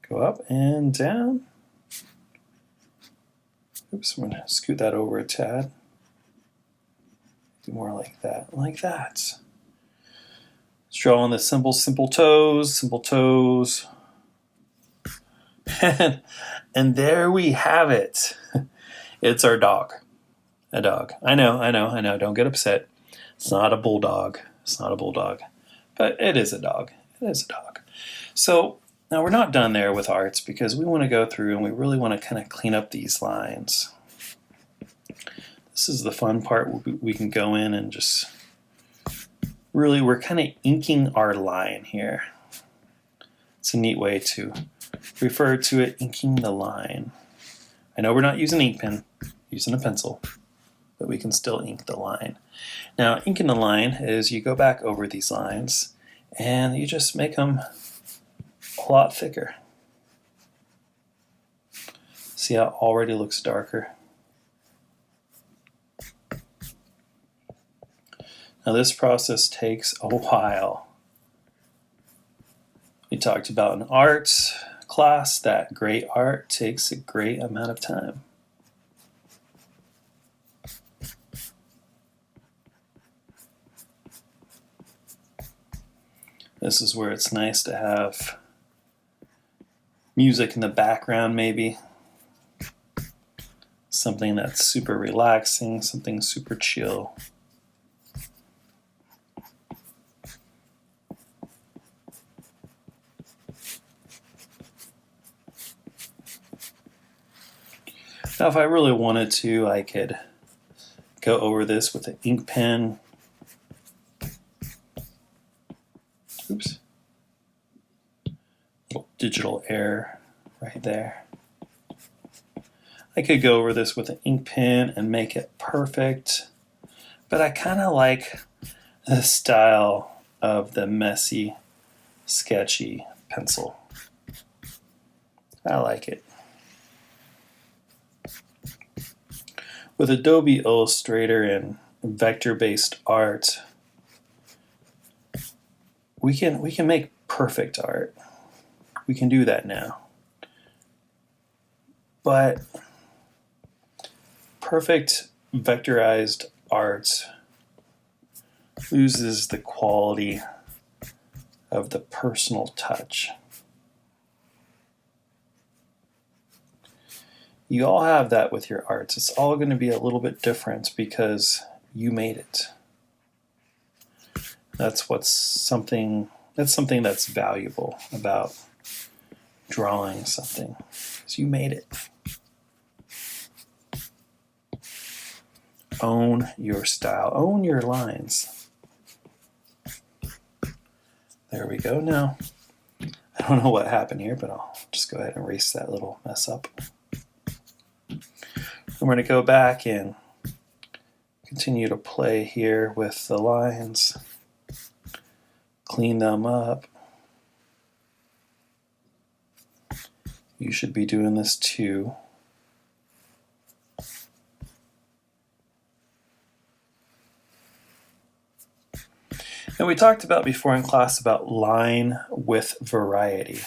Go up and down. Oops, I'm going to scoot that over a tad. Do more like that, like that. Let's draw on the simple toes, and there we have it. It's our dog. A dog. I know. Don't get upset. It's not a bulldog. But it is a dog. So now we're not done there with arts because we want to go through and we really want to kind of clean up these lines. This is the fun part. We can go in and just really, we're kind of inking our line here. It's a neat way to refer to it, inking the line. I know we're not using ink pen, using a pencil, but we can still ink the line. Now, inking the line is you go back over these lines and you just make them a lot thicker. See how it already looks darker? Now this process takes a while. We talked about in art class that great art takes a great amount of time. This is where it's nice to have music in the background, maybe. Something that's super relaxing, something super chill. Now, if I really wanted to, I could go over this with an ink pen. Oops. Little digital error right there. I could go over this with an ink pen and make it perfect, but I kind of like the style of the messy, sketchy pencil. I like it. With Adobe Illustrator and vector-based art, we can make perfect art. We can do that now. But perfect vectorized art loses the quality of the personal touch. You all have that with your arts. It's all going to be a little bit different because you made it. That's something that's valuable about drawing something, because you made it. Own your style. Own your lines. There we go. Now, I don't know what happened here, but I'll just go ahead and erase that little mess up. And we're going to go back and continue to play here with the lines. Clean them up. You should be doing this too. And we talked about before in class about line width variety.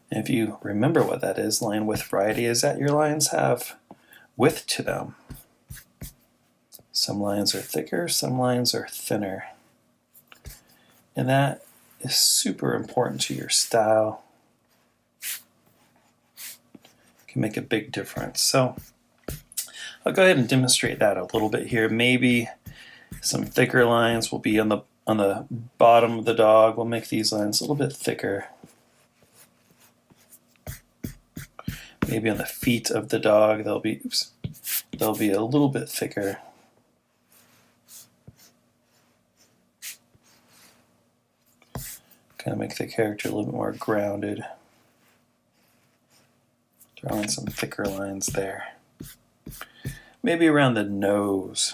And if you remember what that is, line width variety is that your lines have width to them. Some lines are thicker, some lines are thinner. And that is super important to your style. It can make a big difference. So I'll go ahead and demonstrate that a little bit here. Maybe some thicker lines will be on the bottom of the dog. We'll make these lines a little bit thicker. Maybe on the feet of the dog they'll be a little bit thicker. Kind of make the character a little bit more grounded. Drawing some thicker lines there. Maybe around the nose.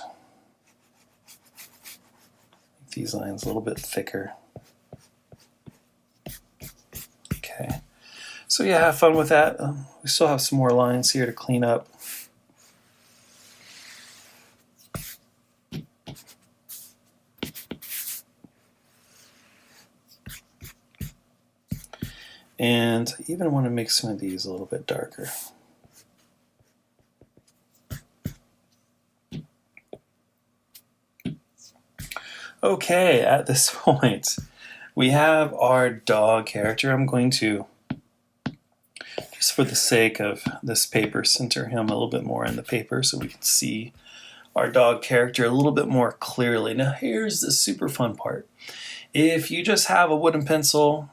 Make these lines a little bit thicker. Okay. So yeah, have fun with that. We still have some more lines here to clean up. And I even want to make some of these a little bit darker. Okay, at this point, we have our dog character. I'm going to, just for the sake of this paper, center him a little bit more in the paper so we can see our dog character a little bit more clearly. Now here's the super fun part. If you just have a wooden pencil,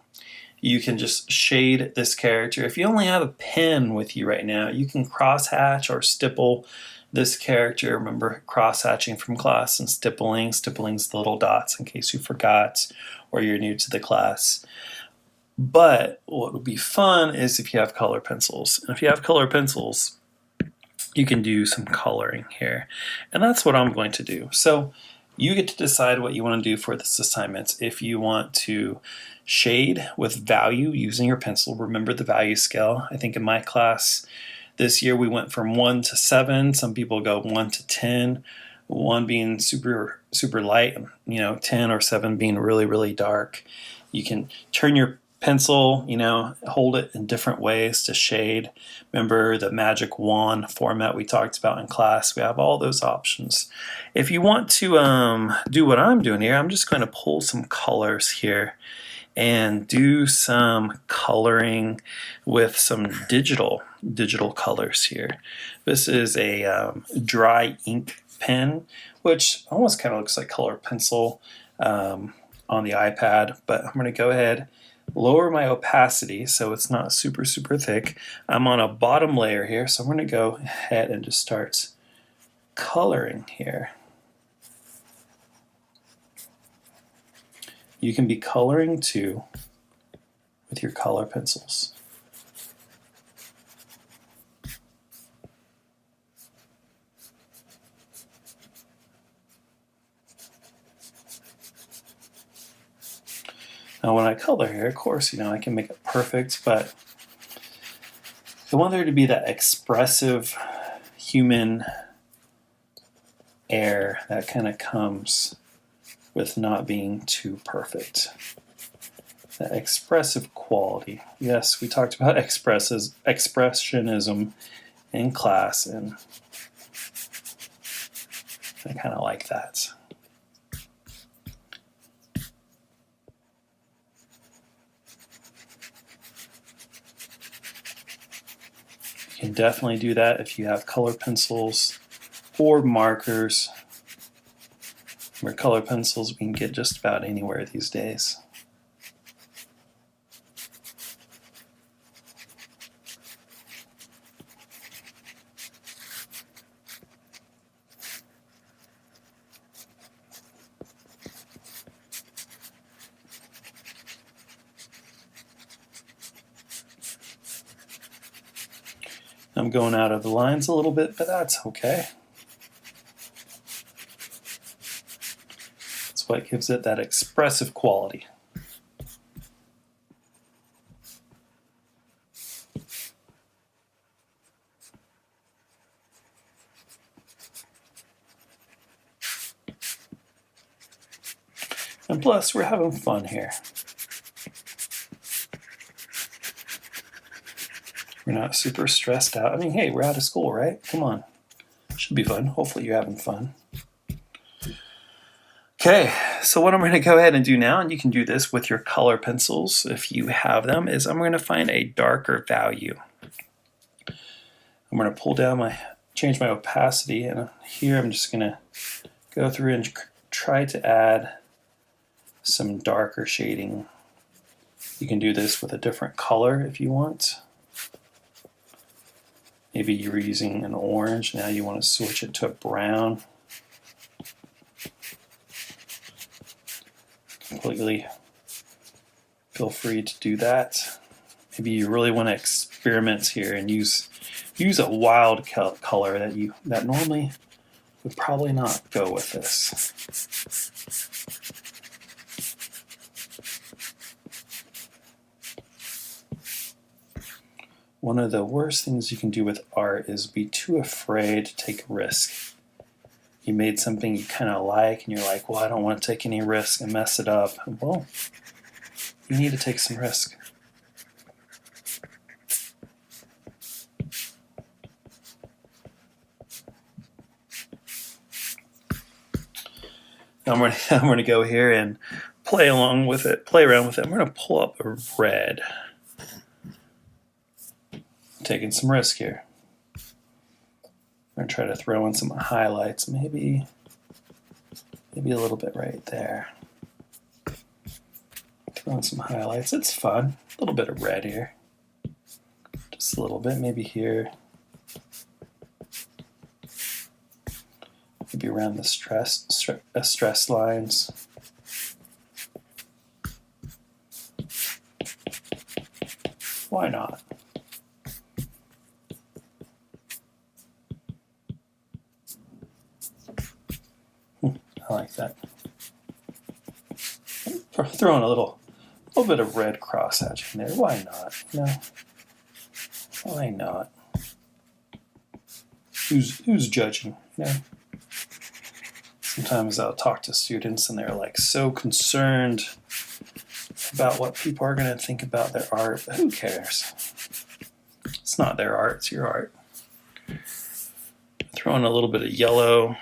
you can just shade this character. If you only have a pen with you right now, you can crosshatch or stipple this character. Remember cross-hatching from class and stippling. Stippling's the little dots in case you forgot or you're new to the class. But what would be fun is if you have color pencils. And if you have color pencils, you can do some coloring here. And that's what I'm going to do. So you get to decide what you want to do for this assignment. If you want to shade with value using your pencil, remember the value scale. I think in my class this year we went from 1 to 7. Some people go 1 to 10. 1 being super light, 10 or 7 being really, really dark. You can turn your pencil, hold it in different ways to shade. Remember the magic wand format we talked about in class? We have all those options. If you want to do what I'm doing here, I'm just going to pull some colors here and do some coloring with some digital colors here. This is a dry ink pen, which almost kind of looks like color pencil on the iPad, but I'm going to go ahead, lower my opacity so it's not super thick. I'm on a bottom layer here, so I'm going to go ahead and just start coloring here. You can be coloring too with your color pencils. Now when I color here, of course, I can make it perfect, but I want there to be that expressive human air that kind of comes with not being too perfect. That expressive quality. Yes, we talked about expressionism in class, and I kind of like that. You can definitely do that if you have color pencils or markers. Where color pencils we can get just about anywhere these days. I'm going out of the lines a little bit, but that's okay. That's what gives it that expressive quality. And plus, we're having fun here. We're not super stressed out. I mean, hey, we're out of school, right? Come on. Should be fun. Hopefully you're having fun. Okay, so what I'm going to go ahead and do now, and you can do this with your color pencils if you have them, is I'm going to find a darker value. I'm going to pull down change my opacity, and here I'm just going to go through and try to add some darker shading. You can do this with a different color if you want. Maybe you were using an orange, now you want to switch it to a brown. Completely feel free to do that. Maybe you really want to experiment here and use a wild color that normally would probably not go with this. One of the worst things you can do with art is be too afraid to take a risk. You made something you kind of like, and you're like, well, I don't want to take any risk and mess it up. And, well, you need to take some risk. I'm gonna go here and play along with it, play around with it. I'm gonna pull up a red. Taking some risk here. I'm gonna try to throw in some highlights, maybe a little bit right there. Throw in some highlights. It's fun. A little bit of red here. Just a little bit, maybe here. Maybe around the stress lines. Why not? I like that. Throwing a little bit of red crosshatch in there. Why not? You know? Why not? Who's judging? You know? Sometimes I'll talk to students and they're like so concerned about what people are going to think about their art. But who cares? It's not their art, it's your art. Throw in a little bit of yellow.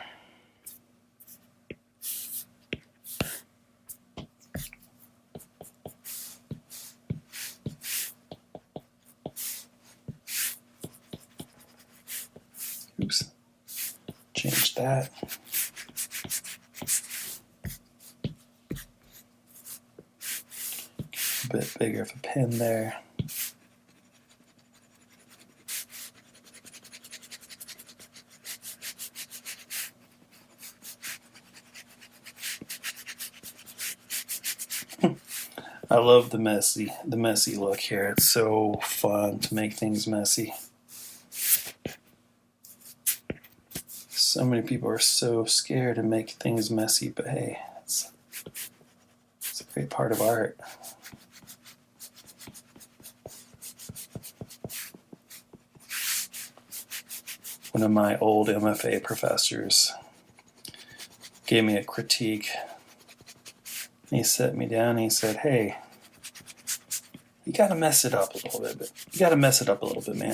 Oops. Change that. A bit bigger of a pen there. I love the messy look here. It's so fun to make things messy. So many people are so scared to make things messy, but hey, it's a great part of art. One of my old MFA professors gave me a critique. He sat me down and he said, "Hey, you gotta mess it up a little bit. You gotta mess it up a little bit, man.